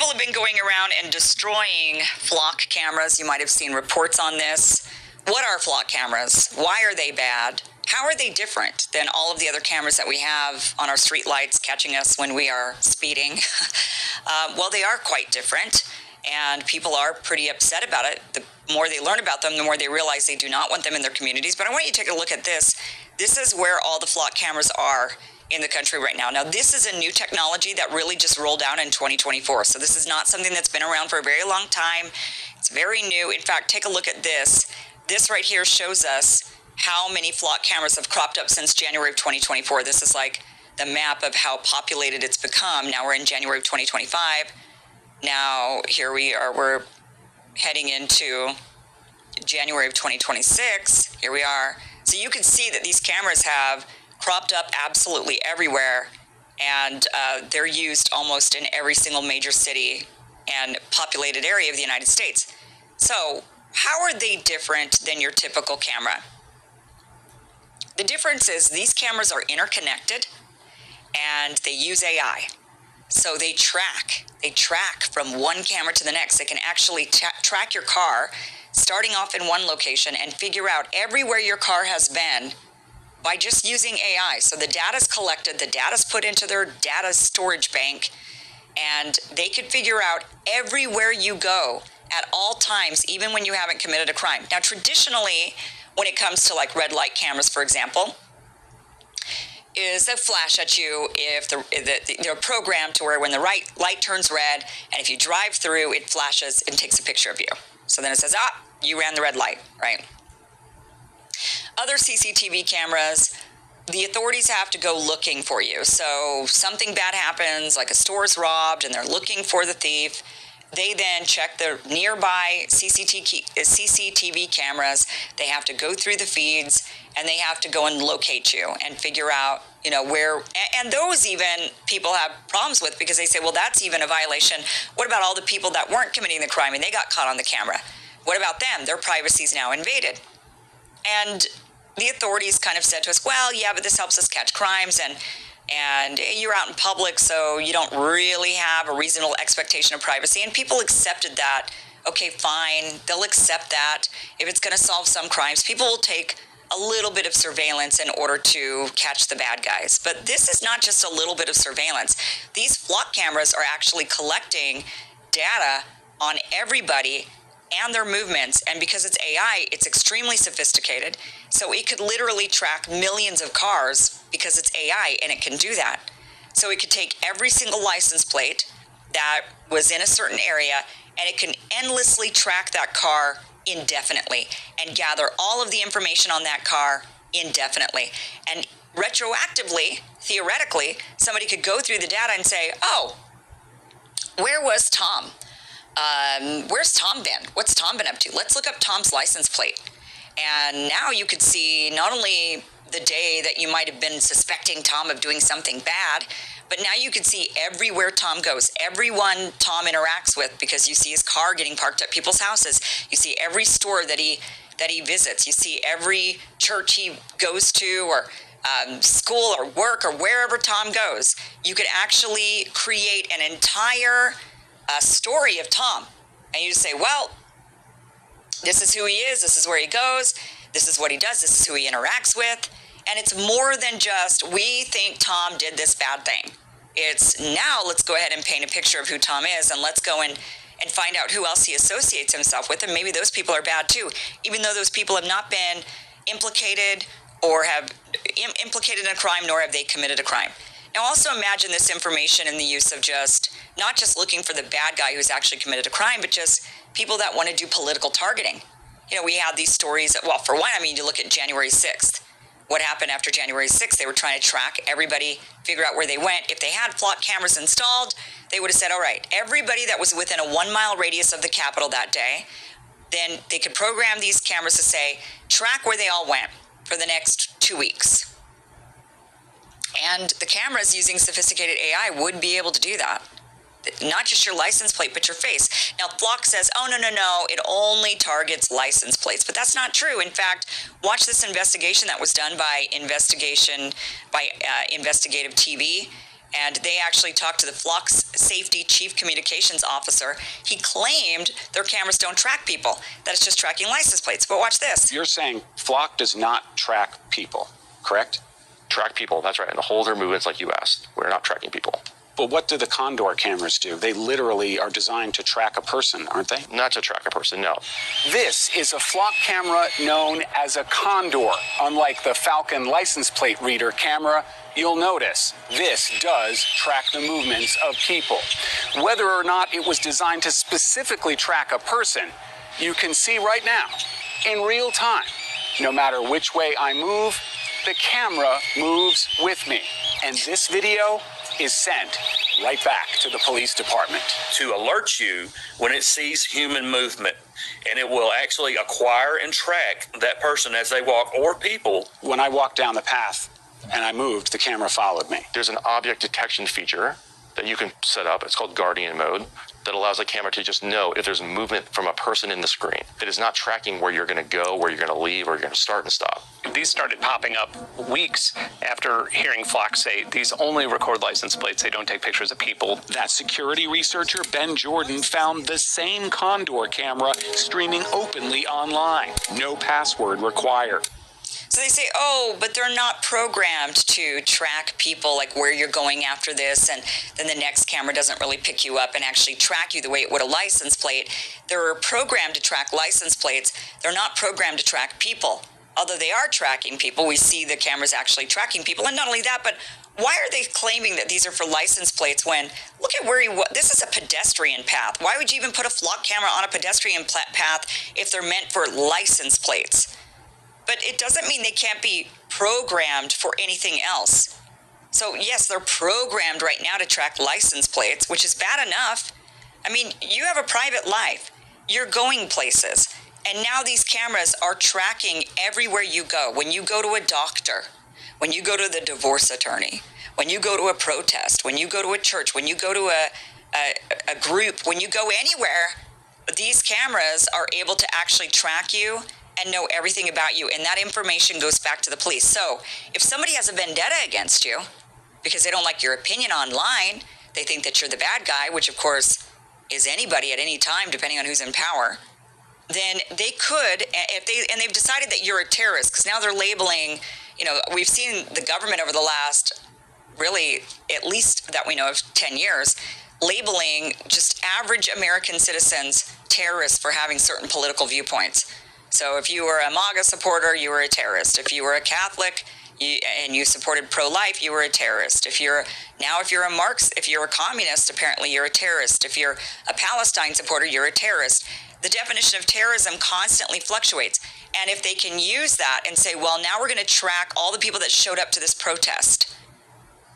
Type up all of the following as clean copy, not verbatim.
people have been going around and destroying flock cameras. You might have seen reports on this. What are flock cameras? Why are they bad? How are they different than all of the other cameras that we have on our street lights catching us when we are speeding? Well, they are quite different, and people are pretty upset about it. The more they learn about them, the more they realize they do not want them in their communities. But I want you to take a look at this. This is where all the flock cameras are in the country right now. Now, this is a new technology that really just rolled out in 2024. So this is not something that's been around for a very long time. It's very new. In fact, take a look at this. This right here shows us how many flock cameras have cropped up since January of 2024. This is like the map of how populated it's become. Now we're in January of 2025. Now here we are, we're heading into January of 2026. Here we are. So you can see that these cameras have cropped up absolutely everywhere, and they're used almost in every single major city and populated area of the United States. So how are they different than your typical camera? The difference is these cameras are interconnected and they use AI. So they track from one camera to the next. They can actually track your car starting off in one location and figure out everywhere your car has been by just using AI. So the data's collected, the data's put into their data storage bank, and they can figure out everywhere you go at all times, even when you haven't committed a crime. Now, traditionally, when it comes to like red light cameras, for example, is they flash at you if they're programmed to where when the light turns red, and if you drive through, it flashes and takes a picture of you. So then it says, you ran the red light, right? Other CCTV cameras, the authorities have to go looking for you. So something bad happens, like a store's robbed and they're looking for the thief. They then check the nearby CCTV cameras. They have to go through the feeds and they have to go and locate you and figure out, where, and those even people have problems with because they say, well, that's even a violation. What about all the people that weren't committing the crime and they got caught on the camera? What about them? Their privacy is now invaded. And the authorities kind of said to us, well, yeah, but this helps us catch crimes and you're out in public, so you don't really have a reasonable expectation of privacy. And people accepted that. Okay, fine, they'll accept that. If it's going to solve some crimes, people will take a little bit of surveillance in order to catch the bad guys. But this is not just a little bit of surveillance. These flock cameras are actually collecting data on everybody and their movements, and because it's AI, it's extremely sophisticated. So it could literally track millions of cars because it's AI, and it can do that. So it could take every single license plate that was in a certain area, and it can endlessly track that car indefinitely and gather all of the information on that car indefinitely. And retroactively, theoretically, somebody could go through the data and say, oh, where was Tom? Where's Tom been? What's Tom been up to? Let's look up Tom's license plate. And now you could see not only the day that you might have been suspecting Tom of doing something bad, but now you can see everywhere Tom goes, everyone Tom interacts with, because you see his car getting parked at people's houses. You see every store that he visits. You see every church he goes to, or school or work, or wherever Tom goes. You could actually create an entire story of Tom, and you just say, well, this is who he is, this is where he goes, this is what he does, this is who he interacts with. And it's more than just, we think Tom did this bad thing. It's now, let's go ahead and paint a picture of who Tom is, and let's go and find out who else he associates himself with, and maybe those people are bad too, even though those people have not been implicated or have implicated in a crime, nor have they committed a crime. Now, also imagine this information in the use of not just looking for the bad guy who's actually committed a crime, but just people that want to do political targeting. We had these stories, well, for one, you look at January 6th. What happened after January 6th? They were trying to track everybody, figure out where they went. If they had flock cameras installed, they would have said, all right, everybody that was within a 1-mile radius of the Capitol that day, then they could program these cameras to say, track where they all went for the next 2 weeks. And the cameras using sophisticated AI would be able to do that. Not just your license plate, but your face. Now, Flock says, oh, no, it only targets license plates. But that's not true. In fact, watch this investigation that was done by Investigative TV. And they actually talked to the Flock's safety chief communications officer. He claimed their cameras don't track people, that it's just tracking license plates. But watch this. You're saying Flock does not track people, correct? Track people, that's right, and hold their movements like you asked. We're not tracking people. But what do the Condor cameras do? They literally are designed to track a person, aren't they? Not to track a person, no. This is a Flock camera known as a Condor. Unlike the Falcon license plate reader camera, you'll notice this does track the movements of people. Whether or not it was designed to specifically track a person, you can see right now, in real time. No matter which way I move, the camera moves with me. And this video is sent right back to the police department. To alert you when it sees human movement, and it will actually acquire and track that person as they walk, or people. When I walked down the path and I moved, the camera followed me. There's an object detection feature that you can set up. It's called Guardian Mode, that allows the camera to just know if there's movement from a person in the screen. It is not tracking where you're going to go, where you're going to leave, or you're going to start and stop. These started popping up weeks after hearing Flock say these only record license plates. They don't take pictures of people. That security researcher, Ben Jordan, found the same Condor camera streaming openly online. No password required. So they say, oh, but they're not programmed to track people, like where you're going after this, and then the next camera doesn't really pick you up and actually track you the way it would a license plate. They're programmed to track license plates. They're not programmed to track people. Although they are tracking people, we see the cameras actually tracking people. And not only that, but why are they claiming that these are for license plates when, look at where this is a pedestrian path. Why would you even put a Flock camera on a pedestrian path if they're meant for license plates? But it doesn't mean they can't be programmed for anything else. So yes, they're programmed right now to track license plates, which is bad enough. I mean, you have a private life. You're going places. And now these cameras are tracking everywhere you go. When you go to a doctor, when you go to the divorce attorney, when you go to a protest, when you go to a church, when you go to a group, when you go anywhere, these cameras are able to actually track you and know everything about you. And that information goes back to the police. So if somebody has a vendetta against you because they don't like your opinion online, they think that you're the bad guy, which of course is anybody at any time, depending on who's in power, then they could, and they've decided that you're a terrorist, because now they're labeling, we've seen the government over the last, really, at least that we know of, 10 years, labeling just average American citizens terrorists for having certain political viewpoints. So if you were a MAGA supporter, you were a terrorist. If you were a Catholic and you supported pro-life, you were a terrorist. If you're a Marxist, if you're a communist, apparently you're a terrorist. If you're a Palestine supporter, you're a terrorist. The definition of terrorism constantly fluctuates. And if they can use that and say, well, now we're going to track all the people that showed up to this protest,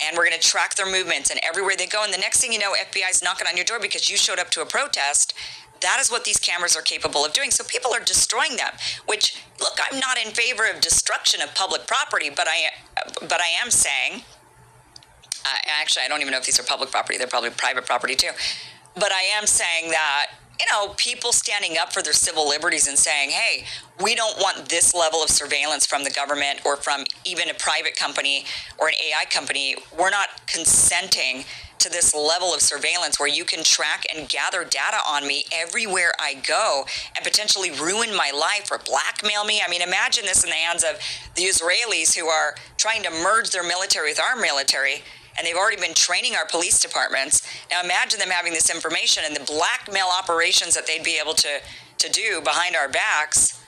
and we're going to track their movements and everywhere they go, and the next thing you know, FBI is knocking on your door because you showed up to a protest. That is what these cameras are capable of doing. So people are destroying them, which, look, I'm not in favor of destruction of public property, but I am saying, actually, I don't even know if these are public property. They're probably private property too. But I am saying that, people standing up for their civil liberties and saying, hey, we don't want this level of surveillance from the government or from even a private company or an AI company. We're not consenting to this level of surveillance where you can track and gather data on me everywhere I go and potentially ruin my life or blackmail me. I mean, imagine this in the hands of the Israelis who are trying to merge their military with our military, and they've already been training our police departments. Now imagine them having this information and the blackmail operations that they'd be able to do behind our backs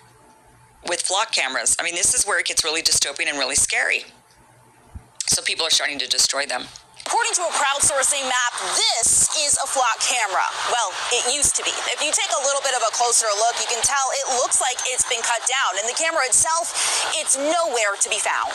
with Flock cameras. I mean, this is where it gets really dystopian and really scary. So people are starting to destroy them. According to a crowdsourcing map, this is a Flock camera. Well, it used to be. If you take a little bit of a closer look, you can tell it looks like it's been cut down. And the camera itself, it's nowhere to be found.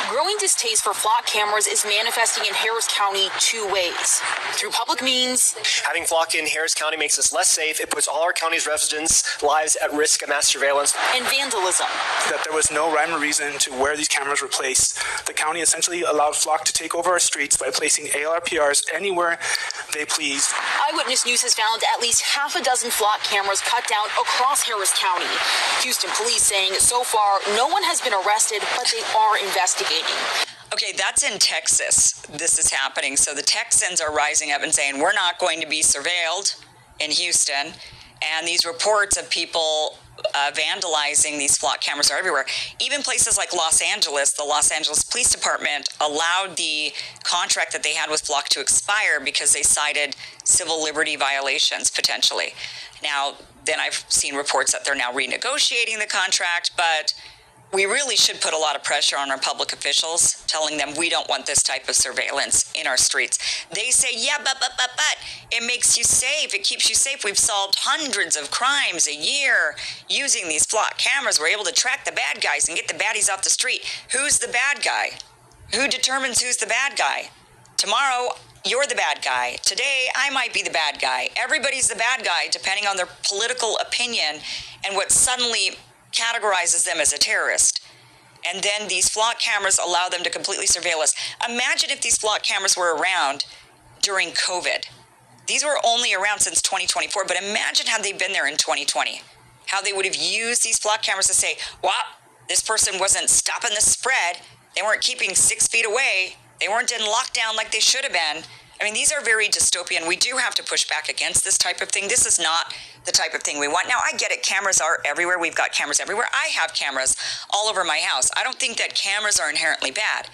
Growing distaste for Flock cameras is manifesting in Harris County two ways. Through public means. Having Flock in Harris County makes us less safe. It puts all our county's residents' lives at risk of mass surveillance. And vandalism. That there was no rhyme or reason to where these cameras were placed. The county essentially allowed Flock to take over our streets by placing ALRPRs anywhere they pleased. Eyewitness News has found at least half a dozen Flock cameras cut down across Harris County. Houston police saying so far no one has been arrested, but they are investigating. Okay, that's in Texas. This is happening. So the Texans are rising up and saying, we're not going to be surveilled in Houston. And these reports of people vandalizing these flock cameras are everywhere. Even places like Los Angeles, the Los Angeles Police Department allowed the contract that they had with Flock to expire because they cited civil liberty violations potentially. Now, then I've seen reports that they're now renegotiating the contract, but we really should put a lot of pressure on our public officials, telling them we don't want this type of surveillance in our streets. They say, yeah, but it makes you safe. It keeps you safe. We've solved hundreds of crimes a year using these flock cameras. We're able to track the bad guys and get the baddies off the street. Who's the bad guy? Who determines who's the bad guy? Tomorrow, you're the bad guy. Today, I might be the bad guy. Everybody's the bad guy, depending on their political opinion and what suddenly categorizes them as a terrorist. And then these flock cameras allow them to completely surveil us. Imagine if these flock cameras were around during COVID. These were only around since 2024, but imagine had they been there in 2020, how they would have used these flock cameras to say, well, this person wasn't stopping the spread. They weren't keeping 6 feet away. They weren't in lockdown like they should have been. I mean, these are very dystopian. We do have to push back against this type of thing. This is not the type of thing we want. Now, I get it. Cameras are everywhere. We've got cameras everywhere. I have cameras all over my house. I don't think that cameras are inherently bad,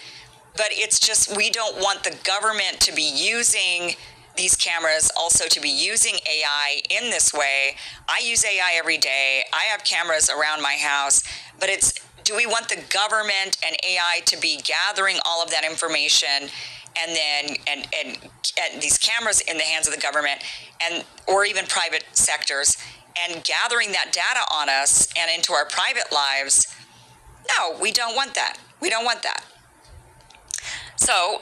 but it's just we don't want the government to be using these cameras, also to be using AI in this way. I use AI every day. I have cameras around my house, but it's, do we want the government and AI to be gathering all of that information and then and these cameras in the hands of the government and or even private sectors and gathering that data on us and into our private lives? No, we don't want that. We don't want that. So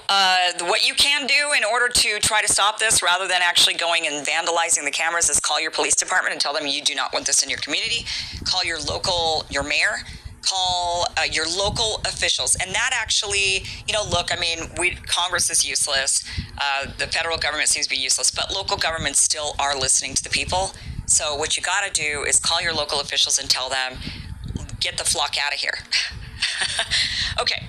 what you can do in order to try to stop this rather than actually going and vandalizing the cameras is call your police department and tell them you do not want this in your community. Call your mayor. Call your local officials. And that actually, look, I mean, Congress is useless. The federal government seems to be useless, but local governments still are listening to the people. So what you got to do is call your local officials and tell them, get the flock out of here. Okay.